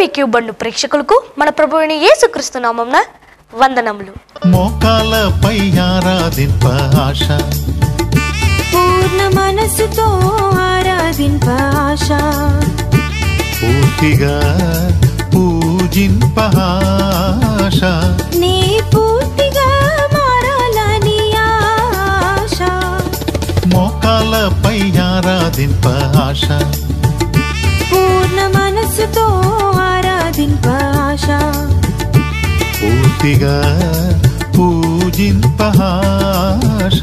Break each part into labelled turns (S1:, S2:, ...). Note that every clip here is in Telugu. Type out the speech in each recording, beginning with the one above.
S1: మీకు బండు ప్రేక్షకులకు మన ప్రభువైన యేసుక్రీస్తు నామమున వందనములు.
S2: మోకాలపై ఆరాధింప ఆశ,
S3: పూర్ణ మనసుతో ఆరాధింప ఆశ,
S2: పూర్తిగా పూజింప ఆశ,
S3: నీ పూర్తిగా మారాలని ఆశ.
S2: మోకాలపై ఆరాధింప ఆశ,
S3: పూర్ణ మనసుతో ఆరాధింప ఆశ,
S2: పూర్తిగా పూజింప ఆశ,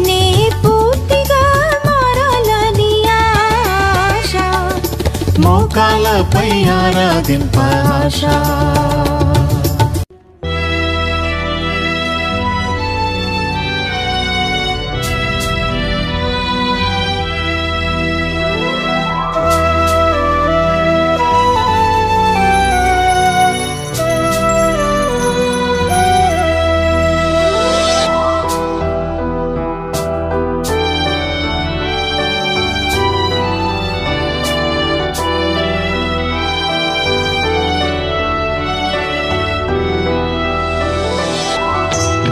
S3: నీ పూర్తిగా మారాలని ఆశ.
S2: మోకాలపై ఆరాధింప ఆశ.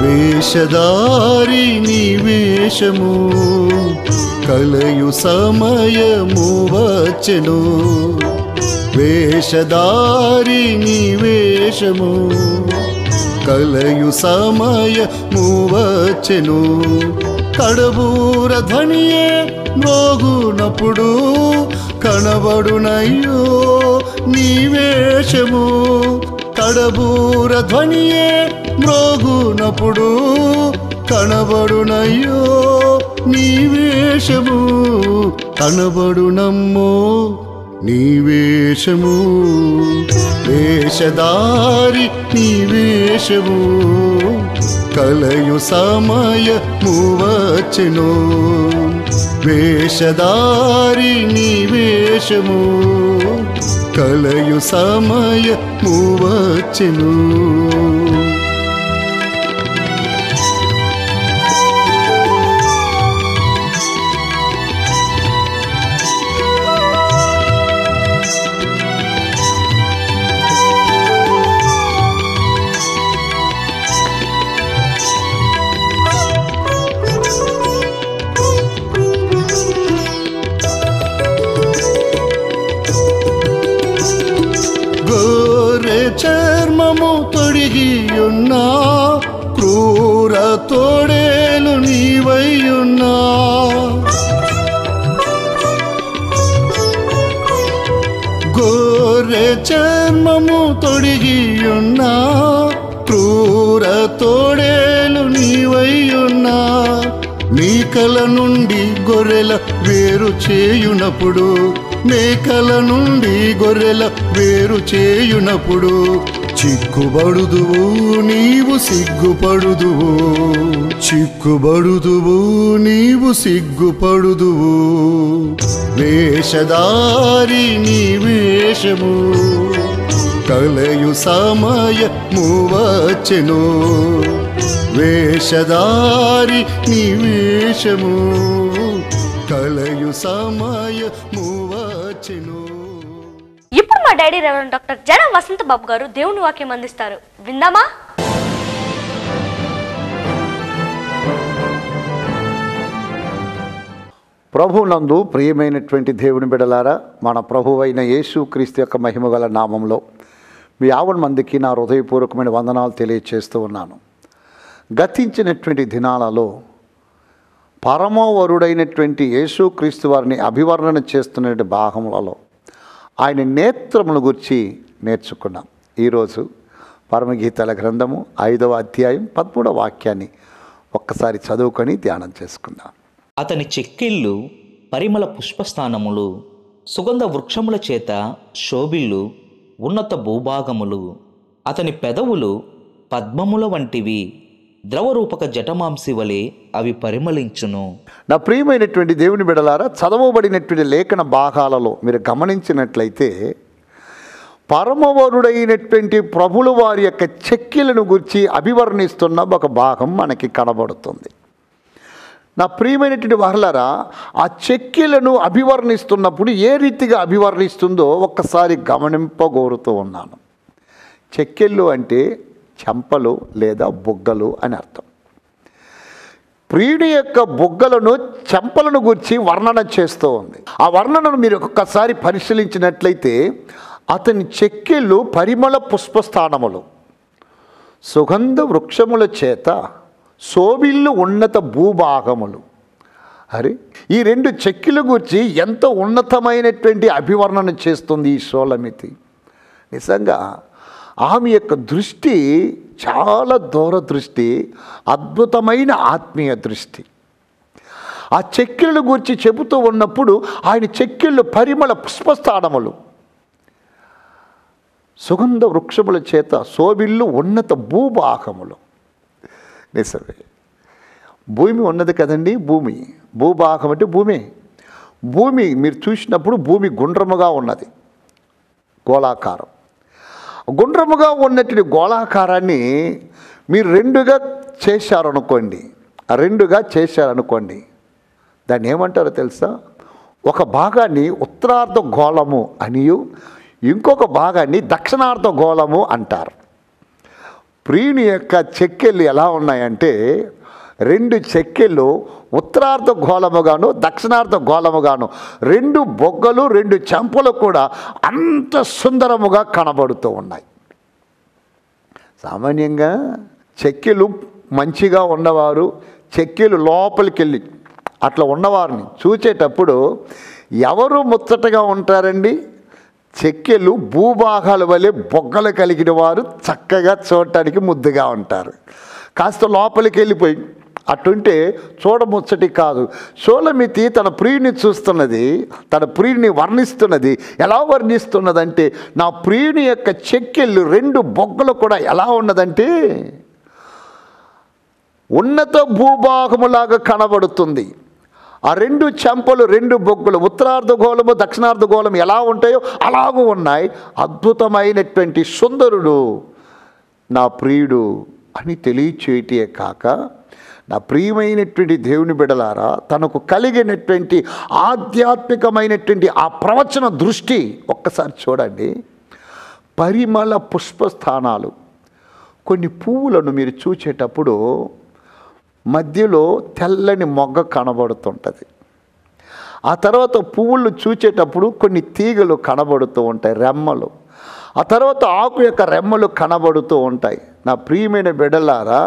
S2: వేషధారి నీ వేషము కలయు సమయము వచ్చెను, వేషధారి నీ వేషము కలయు సమయము వచ్చెను. కడబూర ధ్వనియే మ్రోగునప్పుడు కనబడునయ్యో నీ వేషము, కడబూర ధ్వనియే మ్రోగునప్పుడు కనబడునయ్యో నీ వేషము, కనబడునమ్మో నీ వేషము. వేషధారి నీ వేషము కలయు సమయము వచ్చెను, వేషధారి నీ వేషము కలయు సమయము వచ్చెను. చర్మము తొడిగియున్నా క్రూర తోడేలు నీవయ్యున్నా, గోరె చర్మము తొడిగియున్నా క్రూర తోడేలు నీవయ్యున్నా. మేకల నుండి గొర్రెల వేరు చేయునప్పుడు, మేకల నుండి గొర్రెల వేరు చేయునప్పుడు చిక్కుబడుదువు నీవు సిగ్గుపడుదువు, చిక్కుబడుదువు నీవు సిగ్గుపడుదువు. వేషధారి నీ వేషము కలయు సమయము వచ్చెను, వేషధారి నీ వేషము కలయు సమయము వచ్చెను.
S1: ఇప్పుడు మా డాడీ రెవరెండ్ డాక్టర్ జన వసంత బాబు గారు దేవుని వాక్యం అందిస్తారు, విందామా?
S4: ప్రభువునందు ప్రియమైనటువంటి దేవుని బిడ్డలారా, మన ప్రభువైన యేసుక్రీస్తు యొక్క మహిమగల నామంలో మీ 50 మందికి నా హృదయపూర్వకమైన వందనాలు తెలియచేస్తూ ఉన్నాను. గతించినటువంటి దినాలలో పరమవరుడైనటువంటి యేసుక్రీస్తు వారిని అభివర్ణన చేస్తున్న భాగములలో ఆయన నేత్రముల గురించి నేర్చుకున్నాం. ఈరోజు పరమగీతాల గ్రంథము 5వ అధ్యాయం 13వ వాక్యాన్ని ఒక్కసారి చదువుకొని ధ్యానం చేసుకుందాం.
S5: అతని చెక్కిళ్ళు పరిమళ పుష్పస్థానములు, సుగంధ వృక్షముల చేత శోభిల్లు ఉన్నత భూభాగములు. అతని పెదవులు పద్మముల వంటివి, ద్రవరూపక జటమాంసి వలె అవి పరిమళించును.
S4: నా ప్రియమైనటువంటి దేవుని బిడలారా, చదవబడినటువంటి లేఖన భాగాలలో మీరు గమనించినట్లయితే పరమవరుడైనటువంటి ప్రభుల వారి యొక్క చెక్కిలను గురించి అభివర్ణిస్తున్న ఒక భాగం మనకి కనబడుతుంది. నా ప్రియమైనటువంటి వారలారా, ఆ చెక్కిలను అభివర్ణిస్తున్నప్పుడు ఏ రీతిగా అభివర్ణిస్తుందో ఒక్కసారి గమనింపగోరుతూ ఉన్నాను. చెక్కిళ్ళు అంటే చెంపలు లేదా బుగ్గలు అని అర్థం. ప్రియుడి యొక్క బుగ్గలను చెంపలను గురించి వర్ణన చేస్తూ ఉంది. ఆ వర్ణనను మీరు ఒక్కసారి పరిశీలించినట్లయితే, అతని చెక్కిళ్ళు పరిమళ పుష్పస్థానములు, సుగంధ వృక్షముల చేత శోభిల్లు ఉన్నత భూభాగములు. అరే, ఈ రెండు చెక్కిల గురించి ఎంతో ఉన్నతమైనటువంటి అభివర్ణన చేస్తుంది ఈ షూలమితి. నిజంగా ఆమె యొక్క దృష్టి చాలా దూరదృష్టి, అద్భుతమైన ఆత్మీయ దృష్టి. ఆ చెక్కిళ్ళ గురించి చెబుతూ ఉన్నప్పుడు ఆయన చెక్కిళ్ళు పరిమళ పుష్పస్థానములు, సుగంధ వృక్షముల చేత శోభిల్లు ఉన్నత భూభాగములు. నిజమే, భూమి ఉన్నది కదండి. భూభాగం అంటే భూమి మీరు చూసినప్పుడు భూమి గుండ్రముగా ఉన్నది, గోళాకారం. గుండ్రముగా ఉన్నటువంటి గోళాకారాన్ని మీరు రెండుగా చేశారనుకోండి, దాన్ని ఏమంటారో తెలుసా? ఒక భాగాన్ని ఉత్తరార్ధ గోళము అనియు ఇంకొక భాగాన్ని దక్షిణార్ధ గోళము అంటారు. ప్రియుని యొక్క చెక్కెళ్ళు ఎలా ఉన్నాయంటే, రెండు చెక్కెళ్ళు ఉత్తరార్ధ గోళముగాను దక్షిణార్ధ గోళముగాను, రెండు బొగ్గలు రెండు చెంపలు కూడా అంత సుందరముగా కనబడుతూ ఉన్నాయి. సామాన్యంగా చెక్కెలు మంచిగా ఉన్నవారు, చెక్కెలు లోపలికి వెళ్ళి అట్లా ఉన్నవారిని చూచేటప్పుడు ఎవరు ముచ్చటగా ఉంటారండి? చెక్కెలు భూభాగాల వలె బొగ్గలు కలిగిన వారు చక్కగా చూడటానికి ముద్దుగా ఉంటారు. కాస్త లోపలికి వెళ్ళిపోయి అటుంటే చూడముచ్చటి కాదు. షూలమితి తన ప్రియుని చూస్తున్నది, తన ప్రియుని వర్ణిస్తున్నది. ఎలా వర్ణిస్తున్నదంటే, నా ప్రియుని యొక్క చెక్కెళ్ళు రెండు బొగ్గలు కూడా ఎలా ఉన్నదంటే ఉన్నత భూభాగములాగా కనబడుతుంది. ఆ రెండు చెంపలు రెండు బొగ్గులు ఉత్తరార్ధ గోళము దక్షిణార్ధ గోళం ఎలా ఉంటాయో అలాగూ ఉన్నాయి. అద్భుతమైనటువంటి సుందరుడు నా ప్రియుడు అని తెలియచేయటే కాక, నా ప్రియమైనటువంటి దేవుని బిడ్డలారా, తనకు కలిగినటువంటి ఆధ్యాత్మికమైనటువంటి ఆ ప్రవచన దృష్టి ఒక్కసారి చూడండి. పరిమళ పుష్పస్థానాలు, కొన్ని పువ్వులను మీరు చూచేటప్పుడు మధ్యలో తెల్లని మొగ్గ కనబడుతుంటుంది. ఆ తర్వాత పువ్వులు చూచేటప్పుడు కొన్ని తీగలు కనబడుతూ ఉంటాయి, రెమ్మలు. ఆ తర్వాత ఆకు యొక్క రెమ్మలు కనబడుతూ ఉంటాయి. నా ప్రియమైన బిడ్డలారా,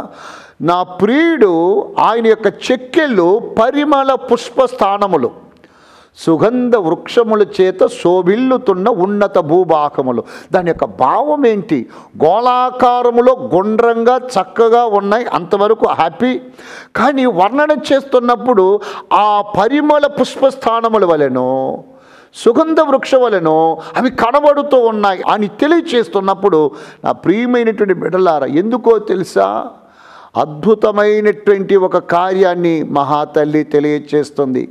S4: నా ప్రియుడు ఆయన యొక్క చెక్కెళ్ళు పరిమళ పుష్పస్థానములు, సుగంధ వృక్షముల చేత శోభిల్లుతున్న ఉన్నత భూభాగములు. దాని యొక్క భావం ఏంటి? గోళాకారములో గుండ్రంగా చక్కగా ఉన్నాయి, అంతవరకు హ్యాపీ. కానీ వర్ణన చేస్తున్నప్పుడు ఆ పరిమళ పుష్పస్థానముల వలెనో సుగంధ వృక్ష వలెనో అవి కనబడుతూ ఉన్నాయి అని తెలియచేస్తున్నప్పుడు, నా ప్రియమైనటువంటి బిడ్డలారా, ఎందుకో తెలుసా? అద్భుతమైనటువంటి ఒక కార్యాన్ని మహాతల్లి తెలియచేస్తుంది.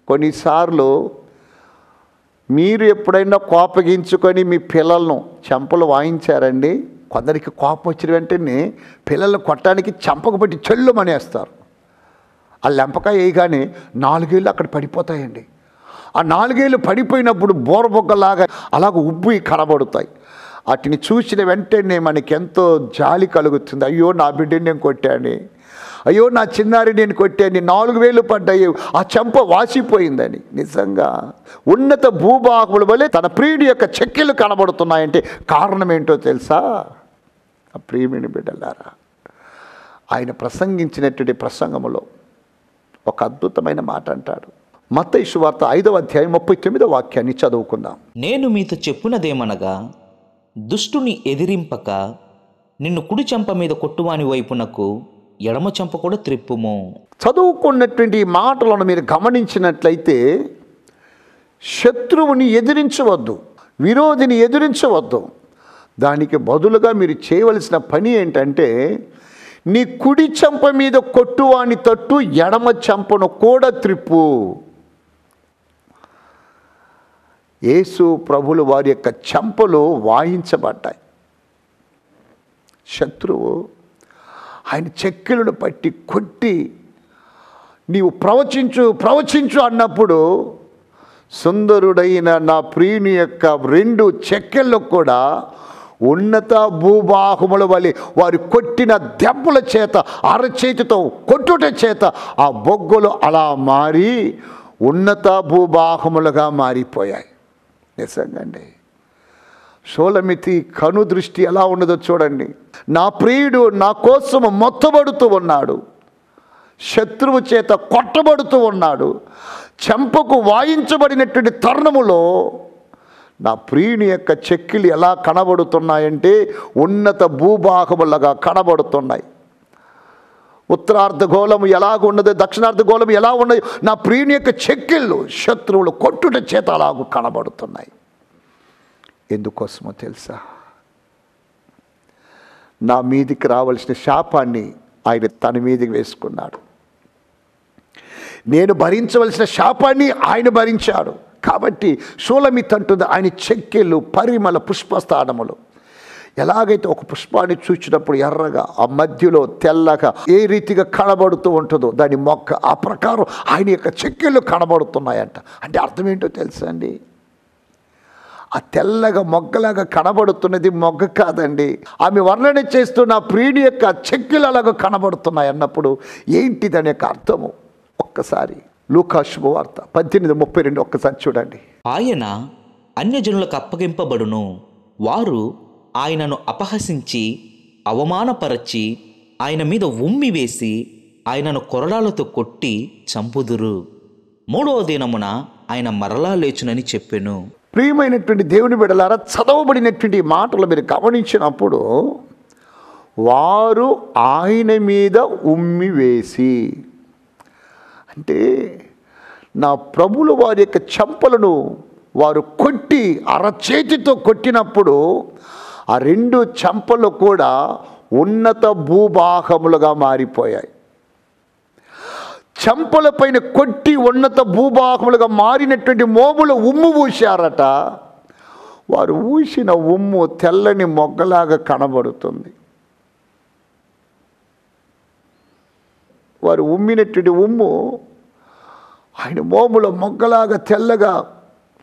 S4: కొన్నిసార్లు మీరు ఎప్పుడైనా కోపగించుకొని మీ పిల్లలను చెంపలు వాయించారండి? కొందరికి కోపం వచ్చిన వెంటనే పిల్లలను కొట్టడానికి చెంపకు పట్టి చెల్లు మనేస్తారు. ఆ లెంపకాయ వేయగానే 4 ఏళ్ళు అక్కడ పడిపోతాయండి. ఆ 4 ఏళ్ళు పడిపోయినప్పుడు బోరబొగ్గలాగా అలాగ ఉబ్బి కనబడుతాయి. వాటిని చూసిన వెంటనే మనకి ఎంతో జాలి కలుగుతుంది. అయ్యో నా బిడ్డని నేను కొట్టాను, అయ్యో నా చిన్నారి నేను కొట్టాను, 4 వేలు పడ్డాయి, ఆ చెంప వాసిపోయిందని. నిజంగా ఉన్నత భూభాగముల వలె తన ప్రియుడి యొక్క చెక్కెలు కనబడుతున్నాయంటే కారణం ఏంటో తెలుసా? ఆ ప్రియమైన బిడ్డలారా, ఆయన ప్రసంగించినటువంటి ప్రసంగములో ఒక అద్భుతమైన మాట అంటాడు. మత్తయి సువార్త 5వ అధ్యాయం 39వ వాక్యాన్ని చదువుకుందాం.
S5: నేను మీతో చెప్పునదేమనగా, దుష్టుని ఎదిరింపక నిన్ను కుడి చెంప మీద కొట్టువాని వైపునకు ఎడమ చెంప కూడా త్రిప్పుము.
S4: చదువుకున్నటువంటి మాటలను మీరు గమనించినట్లయితే, శత్రువుని ఎదిరించవద్దు, విరోధిని ఎదిరించవద్దు. దానికి బదులుగా మీరు చేయవలసిన పని ఏంటంటే, నీ కుడి చెంప మీద కొట్టువాని తట్టు ఎడమ చెంపను కూడా త్రిప్పు. యేసు ప్రభులు వారి యొక్క చెంపలు వాయించబడ్డాయి. శత్రువు ఆయన చెక్కిలను పట్టి కొట్టి నీవు ప్రవచించు ప్రవచించు అన్నప్పుడు సుందరుడైన నా ప్రియుని యొక్క 2 చెక్కెళ్ళు కూడా ఉన్నత భూభాగముల వలె వారు కొట్టిన దెబ్బల చేత, అరచేతితో కొట్టుట చేత ఆ బొగ్గులు అలా మారి ఉన్నత భూభాగములుగా మారిపోయాయి. నిజంగా అండి, షూలమితి కను దృష్టి ఎలా ఉన్నదో చూడండి. నా ప్రియుడు నా కోసము మొత్తబడుతూ ఉన్నాడు, శత్రువు చేత కొట్టబడుతూ ఉన్నాడు, చెంపకు వాయించబడినటువంటి తరుణములో నా ప్రియుని యొక్క చెక్కిలు ఎలా కనబడుతున్నాయంటే ఉన్నత భూభాగములుగా కనబడుతున్నాయి. ఉత్తరార్ధగోళము ఎలాగున్నదో, దక్షిణార్ధగోళము ఎలా ఉన్నాయో నా ప్రియుని యొక్క చెక్కిళ్ళు శత్రువులు కొట్టుట చేత అలాగూ కనబడుతున్నాయి. ఎందుకోసమో తెలుసా? నా మీదికి రావాల్సిన శాపాన్ని ఆయన తన మీదికి వేసుకున్నాడు. నేను భరించవలసిన శాపాన్ని ఆయన భరించాడు. కాబట్టి షూలమిత్ అంటుంది ఆయన చెక్కెళ్ళు పరిమళ పుష్పస్థానములు. ఎలాగైతే ఒక పుష్పాన్ని చూసినప్పుడు ఎర్రగా, ఆ మధ్యలో తెల్లగా ఏ రీతిగా కనబడుతూ ఉంటుందో దాని మొక్క, ఆ ప్రకారం ఆయన యొక్క చెక్కెళ్ళు కనబడుతున్నాయంట. అంటే అర్థం ఏంటో తెలుసా అండి? ఆ తెల్లగా మొగ్గలాగా కనబడుతున్నది మొగ్గ కాదండి. ఆమె వర్ణన చేస్తున్న ప్రియుడి యొక్క చెక్కిలు అలాగా కనబడుతున్నాయి అన్నప్పుడు ఏంటి దాని యొక్క అర్థము? ఒక్కసారి లూకా శుభవార్త 18:32 ఒక్కసారి చూడండి.
S5: ఆయన అన్యజనులకు అప్పగింపబడును, వారు ఆయనను అపహసించి అవమానపరచి ఆయన మీద ఉమ్మి వేసి ఆయనను కొరడాలతో కొట్టి చంపుదురు. 3వ దినమున ఆయన మరలా లేచునని చెప్పెను.
S4: ప్రియమైనటువంటి దేవుని బిడ్డలారా, చదవబడినటువంటి మాటలు మీరు గమనించినప్పుడు వారు ఆయన మీద ఉమ్మి వేసి, అంటే నా ప్రభులు వారి యొక్క చెంపలను వారు కొట్టి అరచేతితో కొట్టినప్పుడు ఆ 2 చెంపలు కూడా ఉన్నత భూభాగములుగా మారిపోయాయి. చెంపల పైన కొట్టి ఉన్నత భూభాగములుగా మారినటువంటి మోములు ఉమ్ము ఊశారట. వారు ఊసిన ఉమ్ము తెల్లని మొగ్గలాగా కనబడుతుంది. వారు ఉమ్మినటువంటి ఉమ్ము ఆయన మోములో మొగ్గలాగా తెల్లగా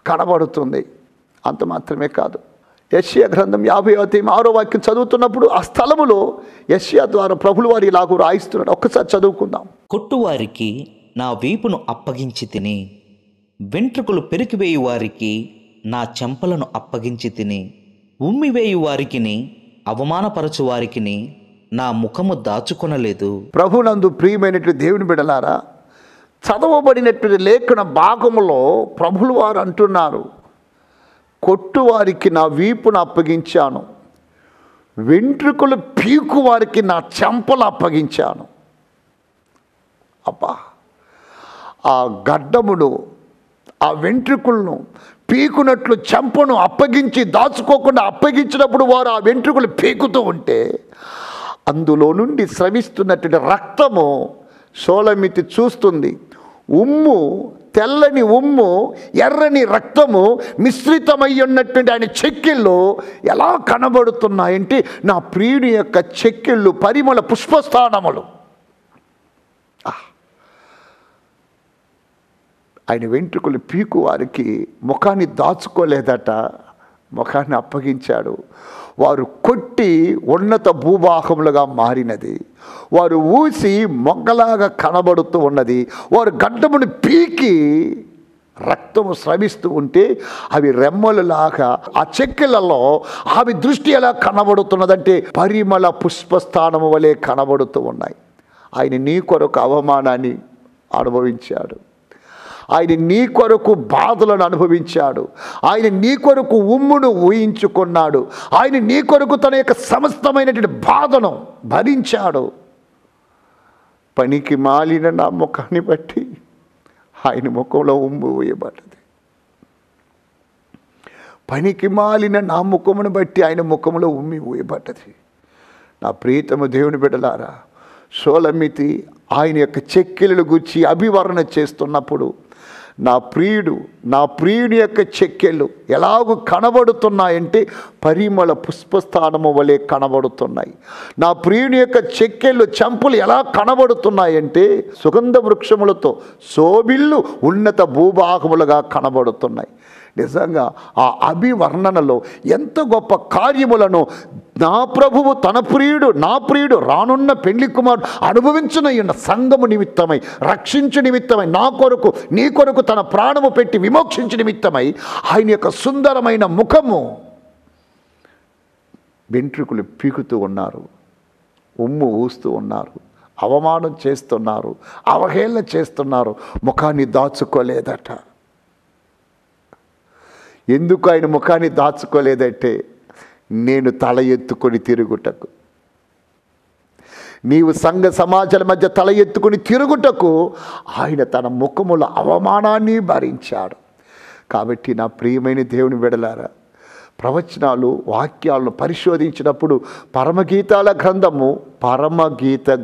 S4: కనబడుతుంది. అంత మాత్రమే కాదు, యెషయా గ్రంథం 50వ వాక్యం చదువుతున్నప్పుడు ఆ స్థలములో యెషయా ద్వారా ప్రభులు వారి ఇలాగూ రాయిస్తున్నాడు. ఒక్కసారి చదువుకుందాం.
S5: కొట్టువారికి నా వీపును అప్పగించి తిని, వెంట్రుకలు పెరికివేయు వారికి నా చెంపలను అప్పగించి తిని, ఉమ్మివేయు వారికిని అవమానపరచు వారికిని నా ముఖము దాచుకొనలేదు.
S4: ప్రభునందు ప్రియమైనటువంటి దేవుని బిడ్డలారా, చదవబడినటువంటి లేఖన భాగములో ప్రభులు వారు అంటున్నారు, కొట్టువారికి నా వీపును అప్పగించాను, వెంట్రుకలు పీకు వారికి నా చెంపలు అప్పగించాను. అబ్బా, ఆ గడ్డమును, ఆ వెంట్రుకలను పీకునట్లు చెంపను అప్పగించి దాచుకోకుండా అప్పగించినప్పుడు వారు ఆ వెంట్రుకలు పీకుతూ ఉంటే అందులో నుండి స్రవిస్తున్నటువంటి రక్తము షూలమితి చూస్తుంది. ఉమ్ము, తెల్లని ఉమ్ము, ఎర్రని రక్తము మిశ్రితమై ఉన్నటువంటి ఆయన చెక్కిళ్ళు ఎలా కనబడుతున్నాయంటే నా ప్రియుని యొక్క చెక్కిళ్ళు పరిమళ పుష్పస్థానములు. ఆయన వెంట్రుకలు పీకు వారికి ముఖాన్ని దాచుకోలేదట, ముఖాన్ని అప్పగించాడు. వారు కొట్టి ఉన్నత భూభాగములుగా మారినది, వారు ఊసి మొగ్గలాగా కనబడుతూ ఉన్నది. వారు గడ్డమును పీకి రక్తము స్రవిస్తూ ఉంటే అవి రెమ్మలులాగా ఆ చెక్కిళ్ళలో అవి దృష్టి ఎలా కనబడుతున్నదంటే పరిమళ పుష్పస్థానము వలె కనబడుతూ ఉన్నాయి. ఆయన నీ కొరకు అవమానాన్ని అనుభవించాడు, ఆయన నీ కొరకు బాధలను అనుభవించాడు, ఆయన నీ కొరకు ఉమ్మును ఊహించుకున్నాడు, ఆయన నీ కొరకు తన యొక్క సమస్తమైనటువంటి బాధను భరించాడు. పనికి మాలిన నా ముఖాన్ని బట్టి ఆయన ముఖంలో ఉమ్ము వేయబడ్డది. పనికి మాలిన నా ముఖమును బట్టి ఆయన ముఖంలో ఉమ్మి వేయబడ్డది. నా ప్రియతమ దేవుని బిడ్డలారా, షూలమితి ఆయన యొక్క చెక్కిళ్ళను గురించి అభివర్ణన చేస్తున్నప్పుడు నా ప్రియుని యొక్క చెక్కెళ్ళు ఎలాగూ కనబడుతున్నాయంటే పరిమళ పుష్పస్థానము వలె కనబడుతున్నాయి. నా ప్రియుని యొక్క చెక్కెళ్ళు చెంపులు ఎలా కనబడుతున్నాయంటే సుగంధ వృక్షములతో శోభిల్లు ఉన్నత భూభాగములుగా కనబడుతున్నాయి. నిజంగా ఆ అభివర్ణనలో ఎంత గొప్ప కార్యములను నా ప్రభువు తన ప్రియుడు, నా ప్రియుడు రానున్న పెళ్లి కుమారుడు అనుభవించునయున్న సంఘము నిమిత్తమై, రక్షించు నిమిత్తమై, నా కొరకు నీ కొరకు తన ప్రాణము పెట్టి విమోక్షించు నిమిత్తమై ఆయన యొక్క సుందరమైన ముఖము వెంట్రుకలు పీకుతూ ఉన్నారు, ఉమ్ము ఊస్తూ ఉన్నారు, అవమానం చేస్తున్నారు, అవహేళన చేస్తున్నారు, ముఖాన్ని దాచుకోలేదట. ఎందుకు ఆయన ముఖాన్ని దాచుకోలేదంటే నేను తల ఎత్తుకొని తిరుగుటకు, నీవు సంఘ సమాజాల మధ్య తల ఎత్తుకొని తిరుగుటకు ఆయన తన ముఖముల అవమానాన్ని భరించాడు. కాబట్టి నా ప్రియమైన దేవుని బిడ్డలారా, ప్రవచనాలు వాక్యాలను పరిశోధించినప్పుడు పరమగీత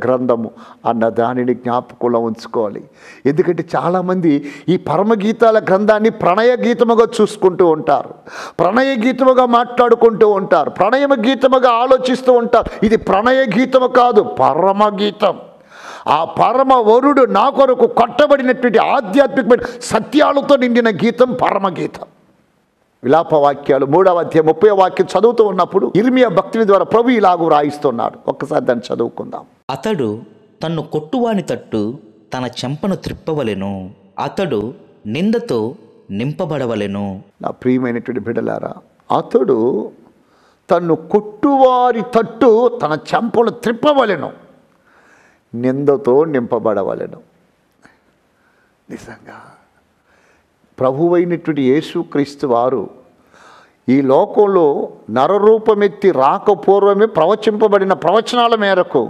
S4: గ్రంథము అన్న దానిని జ్ఞాపకంలో ఉంచుకోవాలి. ఎందుకంటే చాలామంది ఈ పరమగీతాల గ్రంథాన్ని ప్రణయ గీతముగా చూసుకుంటూ ఉంటారు, ప్రణయ గీతముగా మాట్లాడుకుంటూ ఉంటారు, ప్రణయ గీతముగా ఆలోచిస్తూ ఉంటారు. ఇది ప్రణయ గీతము కాదు, పరమగీతం. ఆ పరమ వరుడు నా కొరకు కొట్టబడినటువంటి ఆధ్యాత్మికమైన సత్యాలతో నిండిన గీతం పరమగీతం. విలాపవాక్యాలు 3వ అధ్యాయం 30వ వాక్యం చదువుతూ ఉన్నప్పుడు ఇర్మియా భక్తుని ద్వారా ప్రభు ఇలాగూ రాయిస్తున్నాడు. ఒక్కసారి దాన్ని చదువుకుందాం.
S5: అతడు తన్ను కొట్టువాని తట్టు తన చెంపను త్రిప్పవలెను, అతడు నిందతో నింపబడవలెను.
S4: నా ప్రియమైనటువంటి బిడ్డలారా, అతడు తన్ను కొట్టువారి తట్టు తన చెంపను త్రిప్పవలెను, నిందతో నింపబడవలెను. నిజంగా ప్రభువైనటువంటి యేసుక్రీస్తు వారు ఈ లోకంలో నరరూపమెత్తి రాకపూర్వమే ప్రవచింపబడిన ప్రవచనాల మేరకు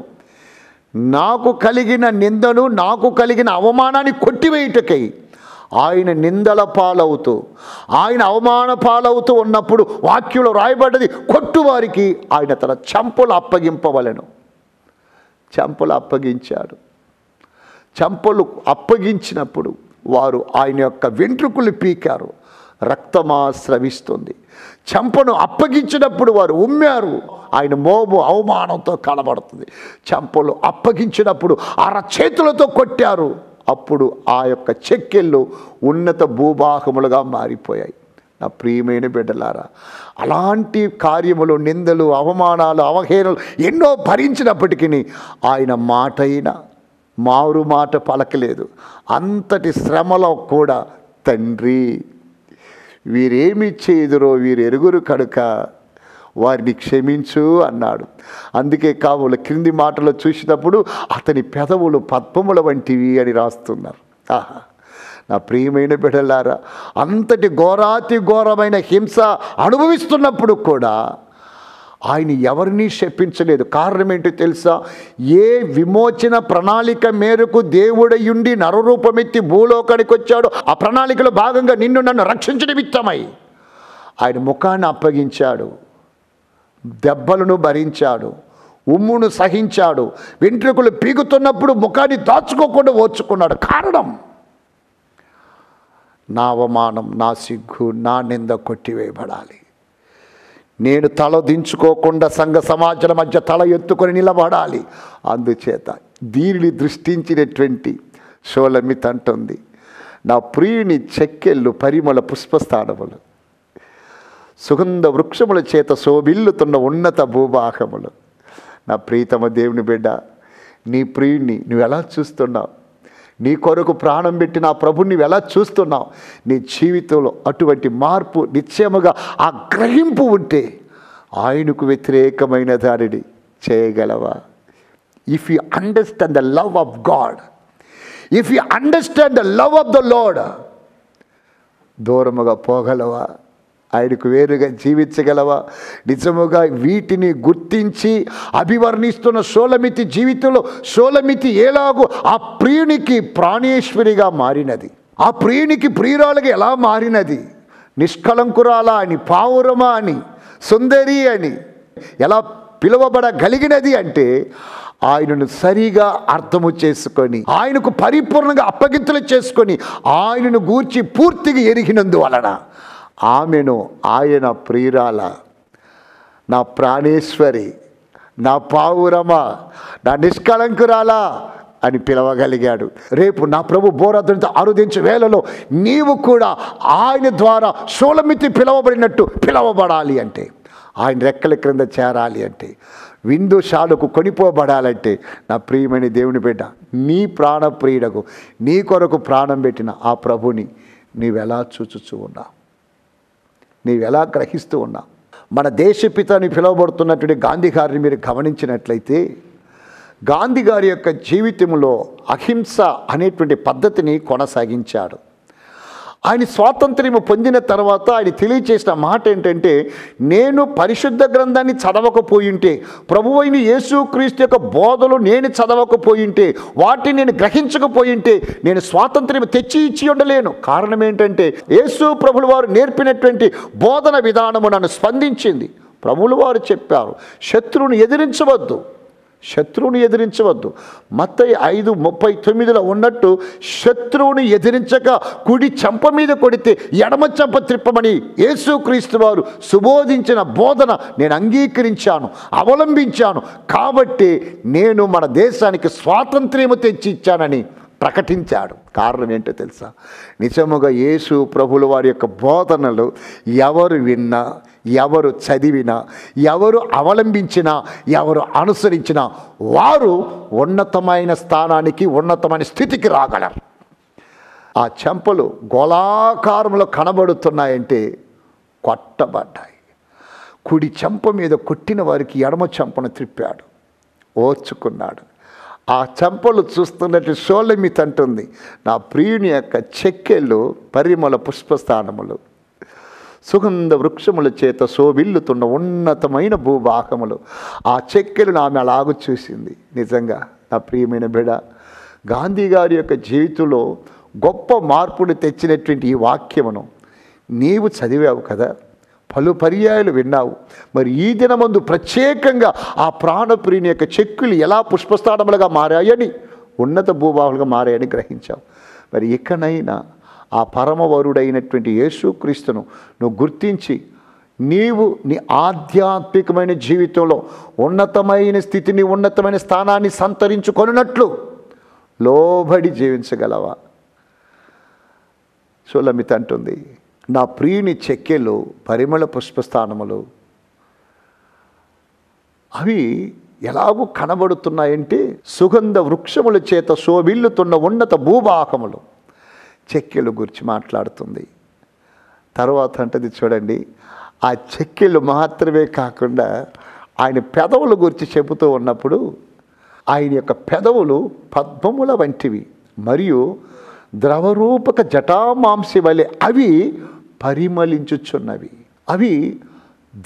S4: నాకు కలిగిన నిందను, నాకు కలిగిన అవమానాన్ని కొట్టివేయుటకై ఆయన నిందల పాలవుతూ, ఆయన అవమాన పాలవుతూ ఉన్నప్పుడు వాక్యంలో రాయబడ్డది, కొట్టువారికి ఆయన తన చెంపలు అప్పగింపవలెను. చెంపలు అప్పగించాడు. చెంపలు అప్పగించినప్పుడు వారు ఆయన యొక్క వెంట్రుకలు పీకారు, రక్తమా స్రవిస్తుంది. చెంపను అప్పగించినప్పుడు వారు ఉమ్మారు, ఆయన మోము అవమానంతో కనబడుతుంది. చెంపలు అప్పగించినప్పుడు అరచేతులతో కొట్టారు, అప్పుడు ఆ యొక్క చెక్కెళ్ళు ఉన్నత భూభాగములుగా మారిపోయాయి. నా ప్రియమైన బిడ్డలారా, అలాంటి కార్యములు, నిందలు, అవమానాలు, అవహేళనలు ఎన్నో భరించినప్పటికీ ఆయన మాట అయినా మారు మాట పలకలేదు. అంతటి శ్రమలో కూడా తండ్రి వీరేమి చేయుదురో వీరు ఎరుగురు కనుక వారిని క్షమించు అన్నాడు. అందుకే కాబోలు క్రింది మాటలో చూసినప్పుడు అతని పెదవులు పద్మముల వంటివి అని రాస్తున్నారు. ఆహా, నా ప్రియమైన బిడ్డలారా, అంతటి ఘోరాతి ఘోరమైన హింస అనుభవిస్తున్నప్పుడు కూడా ఆయన ఎవరినీ శపించలేదు. కారణం ఏంటో తెలుసా? ఏ విమోచన ప్రణాళిక మేరకు దేవుడయుండి నరరూపమెత్తి భూలోకానికి వచ్చాడో ఆ ప్రణాళికలో భాగంగా నన్ను రక్షించ నిమిత్తమై ఆయన ముఖాన్ని అప్పగించాడు, దెబ్బలను భరించాడు, ఉమ్మును సహించాడు, వెంట్రుకలు పీకుతున్నప్పుడు ముఖాన్ని దాచుకోకుండా ఓర్చుకున్నాడు. కారణం నా అవమానం, నా సిగ్గు, నా నింద కొట్టివేయబడాలి. నేను తల దించుకోకుండా సంఘ సమాజాల మధ్య తల ఎత్తుకొని నిలబడాలి. అందుచేత దీనిని దృష్టించినటువంటి షోలమిత్ అంటుంది, నా ప్రియుని చెక్కెళ్ళు పరిమళ పుష్పస్థానములు, సుగంధ వృక్షముల చేత శోభిల్లుతున్న ఉన్నత భూభాగములు. నా ప్రియతమ దేవుని బిడ్డ, నీ ప్రియుని నువ్వు ఎలా చూస్తున్నావు? నీ కొరకు ప్రాణం పెట్టి నా ప్రభుని నువ్వు ఎలా చూస్తున్నావు? నీ జీవితంలో అటువంటి మార్పు నిశ్చయముగా ఆ గ్రహింపు ఉంటే ఆయనకు వ్యతిరేకమైన దానిని చేయగలవా? If you understand the love of God, if you understand the love of the lord, దూరముగా పోగలవా? ఆయనకు వేరుగా జీవించగలవా? నిజముగా వీటిని గుర్తించి అభివర్ణిస్తున్న షోలమితి జీవితంలో షోలమితి ఎలాగో ఆ ప్రియునికి ప్రాణేశ్వరిగా మారినది, ఆ ప్రియునికి ప్రియురాలుగా ఎలా మారినది, నిష్కలంకురాలా అని, పావురమా అని, సుందరి అని ఎలా పిలువబడగలిగినది అంటే ఆయనను సరిగా అర్థము చేసుకొని ఆయనకు పరిపూర్ణంగా అప్పగింతలు చేసుకొని ఆయనను గూర్చి పూర్తిగా ఎరిగినందువలన ఆమెను ఆయన ప్రియురాల, నా ప్రాణేశ్వరి, నా పావురమ, నా నిష్కళంకురాల అని పిలవగలిగాడు. రేపు నా ప్రభు బోరధ్వనితో అరుదించే వేళలో నీవు కూడా ఆయన ద్వారా షూలమితి పిలవబడినట్టు పిలవబడాలి అంటే, ఆయన రెక్కల క్రింద చేరాలి అంటే, విందుశాలకు కొనిపోబడాలంటే, నా ప్రియమైన దేవుని బిడ్డ, నీ ప్రాణప్రియుడకు నీ కొరకు ప్రాణం పెట్టిన ఆ ప్రభుని నీవెలా చూచుచూ ఉన్నావు, నీవెలా గ్రహిస్తూ ఉన్నావు? మన దేశపిత అని పిలువబడుతున్నటువంటి గాంధీ గారిని మీరు గమనించినట్లయితే, గాంధీ గారి యొక్క జీవితంలో అహింస అనేటువంటి పద్ధతిని కొనసాగించాడు. ఆయన స్వాతంత్ర్యం పొందిన తర్వాత ఆయన తెలియచేసిన మాట ఏంటంటే, నేను పరిశుద్ధ గ్రంథాన్ని చదవకపోయింటే, ప్రభువైన యేసుక్రీస్తు యొక్క బోధలు నేను చదవకపోయింటే, వాటిని నేను గ్రహించకపోయింటే నేను స్వాతంత్ర్యం తెచ్చి ఇచ్చి ఉండలేను. కారణం ఏంటంటే, యేసు ప్రభులు వారు నేర్పినటువంటి బోధన విధానము నన్ను స్పందించింది. ప్రభులు వారు చెప్పారు, శత్రువుని ఎదిరించవద్దు, శత్రువుని ఎదిరించవద్దు. మత్తయి 5:39 ఉన్నట్టు, శత్రువుని ఎదిరించక కుడి చెంప మీద కొడితే ఎడమ చెంప త్రిప్పమని యేసుక్రీస్తు వారు సుబోధించిన బోధన నేను అంగీకరించాను, అవలంబించాను. కాబట్టి నేను మన దేశానికి స్వాతంత్ర్యము తెచ్చి ఇచ్చానని ప్రకటించాడు. కారణం ఏంటో తెలుసా? నిజముగా యేసు ప్రభుల వారి యొక్క బోధనలు ఎవరు విన్నా, ఎవరు చదివినా, ఎవరు అవలంబించినా, ఎవరు అనుసరించినా వారు ఉన్నతమైన స్థానానికి, ఉన్నతమైన స్థితికి రాగలరు. ఆ చెంపలు గోళాకారంలో కనబడుతున్నాయంటే కొట్టబడ్డాయి. కుడి చెంప మీద కొట్టిన వారికి ఎడమ చెంపను త్రిప్పాడు, ఓర్చుకున్నాడు. ఆ చెంపలు చూస్తున్నట్టు షూలమితి అంటుంది, నా ప్రియుని యొక్క చెక్కెళ్ళు పరిమళ పుష్పస్థానములు, సుగంధ వృక్షముల చేత శోభిల్లుతున్న ఉన్నతమైన భూభాగములు. ఆ చెక్కెలను ఆమె అలాగూ చూసింది. నిజంగా నా ప్రియమైన బిడ్డ, గాంధీ గారి యొక్క జీవితంలో గొప్ప మార్పును తెచ్చినటువంటి ఈ వాక్యమును నీవు చదివావు కదా, పలు పర్యాయాలు విన్నావు. మరి ఈ దినమందు ప్రత్యేకంగా ఆ ప్రాణప్రియుని యొక్క చెక్కులు ఎలా పుష్పస్థానములుగా మారాయని, ఉన్నత భూభాగాలుగా మారాయని గ్రహించావు. మరి ఇకనైనా ఆ పరమవరుడైనటువంటి యేసుక్రీస్తును నువ్వు గుర్తించి, నీవు నీ ఆధ్యాత్మికమైన జీవితంలో ఉన్నతమైన స్థితిని, ఉన్నతమైన స్థానాన్ని సంతరించుకొనున్నట్లు లోబడి జీవించగలవా? షూలమితి అంటుంది, నా ప్రియుని చెక్కెలు పరిమళ పుష్పస్థానములు అవి ఎలాగూ కనబడుతున్నాయంటే, సుగంధ వృక్షముల చేత శోభిల్లుతున్న ఉన్నత భూభాగములు. చెక్కెలు గురించి మాట్లాడుతుంది. తర్వాత అంటది చూడండి, ఆ చెక్కెలు మాత్రమే కాకుండా ఆయన పెదవుల గురించి చెబుతూ ఉన్నప్పుడు, ఆయన యొక్క పెదవులు పద్మముల వంటివి మరియు ద్రవరూపక జటామాంసి వలె అవి పరిమళించుచున్నవి. అవి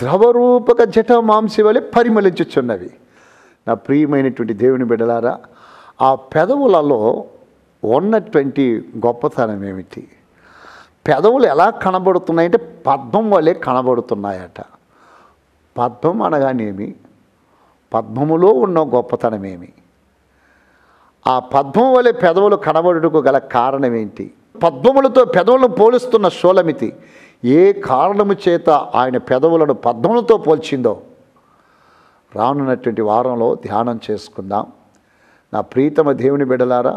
S4: ద్రవరూపక జటామాంసి వలె పరిమళించుచున్నవి. నా ప్రియమైనటువంటి దేవుని బిడ్డలారా, ఆ పెదవులలో ఉన్నటువంటి గొప్పతనం ఏమిటి? పెదవులు ఎలా కనబడుతున్నాయంటే పద్మం వలె కనబడుతున్నాయట. పద్మం అనగానేమి, పద్మములో ఉన్న గొప్పతనమేమి? ఆ పద్మం వలె పెదవులు కనబడుటకు గల కారణం ఏంటి? పద్మములతో పెదవులను పోలుస్తున్న షూలమితి ఏ కారణము చేత ఆయన పెదవులను పద్మములతో పోల్చిందో రానున్నటువంటి వారంలో ధ్యానం చేసుకుందాం. నా ప్రీతమ దేవుని బిడ్డలారా,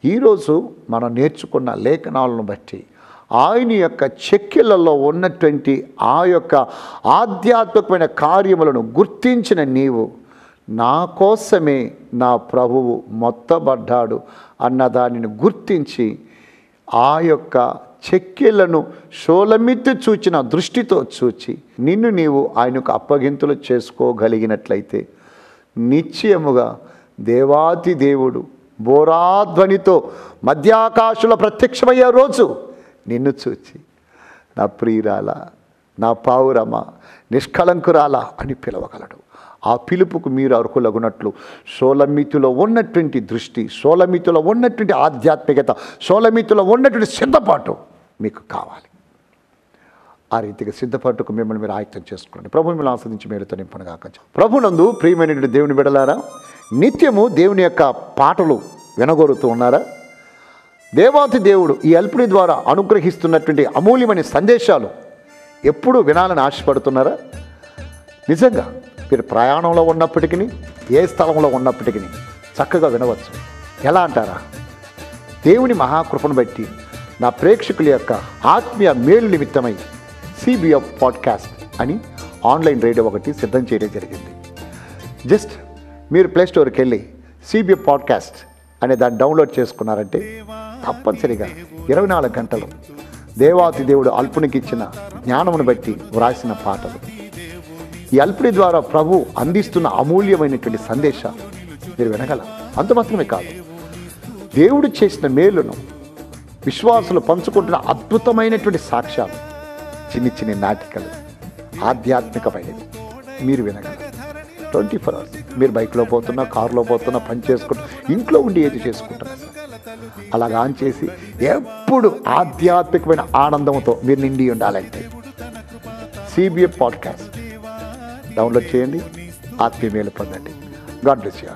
S4: ఈరోజు మనం నేర్చుకున్న లేఖనాలను బట్టి ఆయన యొక్క చెక్కిళ్ళలో ఉన్నటువంటి ఆ యొక్క ఆధ్యాత్మికమైన కార్యములను గుర్తించిన నీవు, నా కోసమే నా ప్రభువు మొత్తబడ్డాడు అన్న దానిని గుర్తించి, ఆ యొక్క చెక్కిళ్లను షూలమితి చూచిన దృష్టితో చూచి నిన్ను నీవు ఆయనకు అప్పగింతలు చేసుకోగలిగినట్లయితే, నిశ్చయముగా దేవాతి దేవుడు బోరాధ్వనితో మధ్యాకాశంలో ప్రత్యక్షమయ్యే రోజు నిన్ను చూచి, నా ప్రియురాల, నా పావురమ, నిష్కళంకురాల అని పిలవగలడు. ఆ పిలుపుకు మీరు అర్హులగునట్లు షూలమితిలో ఉన్నటువంటి దృష్టి, షూలమితిలో ఉన్నటువంటి ఆధ్యాత్మికత, షూలమితిలో ఉన్నటువంటి సిద్ధపాటు మీకు కావాలి. ఆ రీతిగా సిద్ధపాటుకు మిమ్మల్ని మీరు ఆయత్తం చేసుకోండి. ప్రభు మిమ్మల్ని ఆస్వాదించి మీరుతో నింపనుగాక. ప్రభునందు ప్రియమైనటువంటి దేవుని బిడ్డలారా, నిత్యము దేవుని యొక్క పాటలు వినగోరుతూ ఉన్నారా? దేవాతి దేవుడు ఈ అల్పుని ద్వారా అనుగ్రహిస్తున్నటువంటి అమూల్యమైన సందేశాలు ఎప్పుడూ వినాలని ఆశపడుతున్నారా? నిజంగా మీరు ప్రయాణంలో ఉన్నప్పటికీ, ఏ స్థలంలో ఉన్నప్పటికీ చక్కగా వినవచ్చు. ఎలా అంటారా? దేవుని మహాకృపను బట్టి నా ప్రేక్షకుల యొక్క ఆత్మీయ మేలు నిమిత్తమై సిబిఎఫ్ పాడ్కాస్ట్ అని ఆన్లైన్ రేడియో ఒకటి సిద్ధం చేయడం జరిగింది. జస్ట్ మీరు ప్లే స్టోర్కి వెళ్ళి సిబిఎఫ్ పాడ్కాస్ట్ అనే దాన్ని డౌన్లోడ్ చేసుకున్నారంటే తప్పనిసరిగా 24 గంటలు దేవాతి దేవుడు అల్పునికి ఇచ్చిన జ్ఞానమును బట్టి వ్రాసిన పాటలు, ఈ అల్పుని ద్వారా ప్రభు అందిస్తున్న అమూల్యమైనటువంటి సందేశాలు మీరు వినగలరు. అంత మాత్రమే కాదు, దేవుడు చేసిన మేలును విశ్వాసులు పంచుకుంటున్న అద్భుతమైనటువంటి సాక్ష్యాలు, చిన్ని నాటికలు, ఆధ్యాత్మికమైనవి మీరు వినగలరు. 24 hours మీరు బైక్లో పోతున్నా, కారులో పోతున్నా, పని చేసుకుంటున్నా, ఇంట్లో ఉండి ఏది చేసుకుంటున్నా సార్ అలాగా ఆన్ చేసి ఎప్పుడు ఆధ్యాత్మికమైన ఆనందంతో మీరు నిండి ఉండాలంటే సిబిఎఫ్ పాడ్కాస్ట్ డౌన్లోడ్ చేయండి, ఆత్మీయ మేలు పొందండి. God bless you.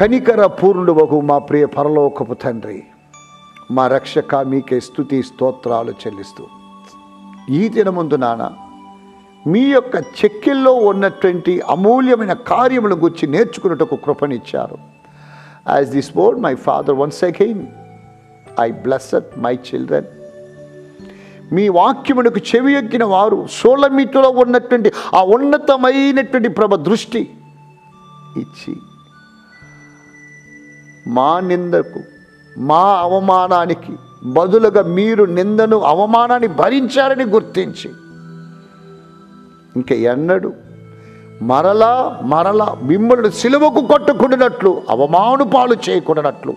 S4: కనికర పూర్ణుడు వగు మా ప్రియ పరలోకపు తండ్రి, మా రక్షక మీకే స్తుతి స్తోత్రాలు చెల్లిస్తూ ఈ దినముందు నాన్న మీ యొక్క చెక్కిల్లో ఉన్నటువంటి అమూల్యమైన కార్యముల గురించి నేర్చుకున్నటకు కృపనిచ్చారు. As this word my father once again I blessed my children. మీ వాక్యమునకు చెవియొగ్గిన వారు షోలమీతులో ఉన్నటువంటి ఆ ఉన్నతమైనటువంటి ప్రభ దృష్టి ఇచ్చి మా నిందకు, మా అవమానానికి బదులుగా మీరు నిందను, అవమానాన్ని భరించారని గుర్తించి ఇంక ఎన్నడూ మరలా మిమ్మల్ని సిలువకు కొట్టుకున్నట్లు, అవమాను పాలు చేయకున్నట్లు,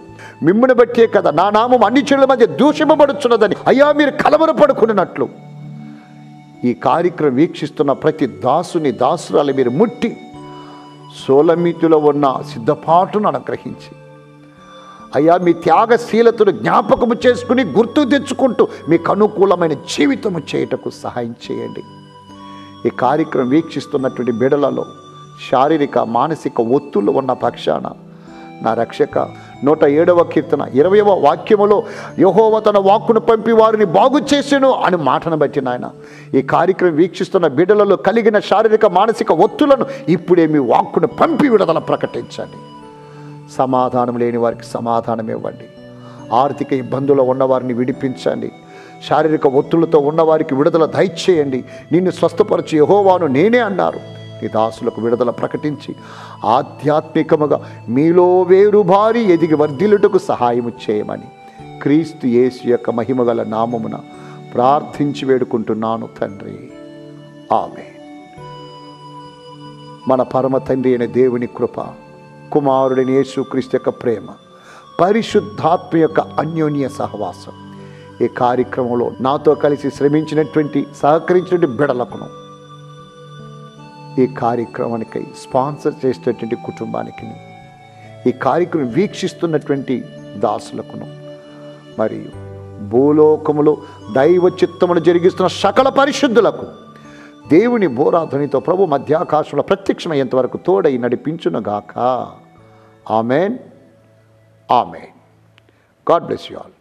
S4: మిమ్మల్ని బట్టే కదా నా నామం అన్ని చెడుల మధ్య దూషింపబడుచున్నదని అయ్యా మీరు కలవరపడుకున్నట్లు ఈ కార్యక్రమం వీక్షిస్తున్న ప్రతి దాసుని, దాసురాలు మీరు ముట్టి సోలమీతులో ఉన్న సిద్ధపాటును అనుగ్రహించి అయ్యా మీ త్యాగశీలతను జ్ఞాపకము చేసుకుని గుర్తు తెచ్చుకుంటూ మీకు అనుకూలమైన జీవితము చేయటకు సహాయం చేయండి. ఈ కార్యక్రమం వీక్షిస్తున్నటువంటి బిడలలో శారీరక, మానసిక ఒత్తులు ఉన్న పక్షాన నా రక్షక 107వ కీర్తన 20వ వాక్యములో యెహోవా తన వాక్కును పంపి వారిని బాగు చేసెను అని మాటను బట్టి నాయన ఈ కార్యక్రమం వీక్షిస్తున్న బిడలలో కలిగిన శారీరక, మానసిక ఒత్తులను ఇప్పుడే మీ వాక్కును పంపి విడుదల ప్రకటించండి. సమాధానం లేని వారికి సమాధానం ఇవ్వండి. ఆర్థిక ఇబ్బందుల్లో ఉన్నవారిని విడిపించండి. శారీరక ఒత్తులతో ఉన్నవారికి విడుదల దయచేయండి. నిన్ను స్వస్థపరచు యెహోవాను నేనే అన్నారు. నీ దాసులకు విడుదల ప్రకటించి ఆధ్యాత్మికముగా మీలో వేరుబారి ఎదిగి వర్ధిల్లుటకు సహాయము చేయమని క్రీస్తు యేసు యొక్క మహిమగల నామమున ప్రార్థించి వేడుకుంటున్నాను తండ్రి, ఆమేన్. మన పరమ తండ్రి అయిన దేవుని కృప, కుమారుడైన యేసుక్రీస్తు యొక్క ప్రేమ, పరిశుద్ధాత్మ యొక్క అన్యోన్య సహవాసం ఈ కార్యక్రమంలో నాతో కలిసి శ్రమించినటువంటి, సహకరించినటువంటి బిడలకును, ఈ కార్యక్రమానికి స్పాన్సర్ చేసేటటువంటి కుటుంబానికి, ఈ కార్యక్రమం వీక్షిస్తున్నటువంటి దాసులకును, మరియు భూలోకములో దైవ చిత్తమును జరిగిస్తున్న సకల పరిశుద్ధులకు దేవుని బోరాధ్వనితో ప్రభు మధ్యాకాశంలో ప్రత్యక్షమయ్యేంత వరకు తోడై నడిపించునుగాక. Amen, amen. God bless you all.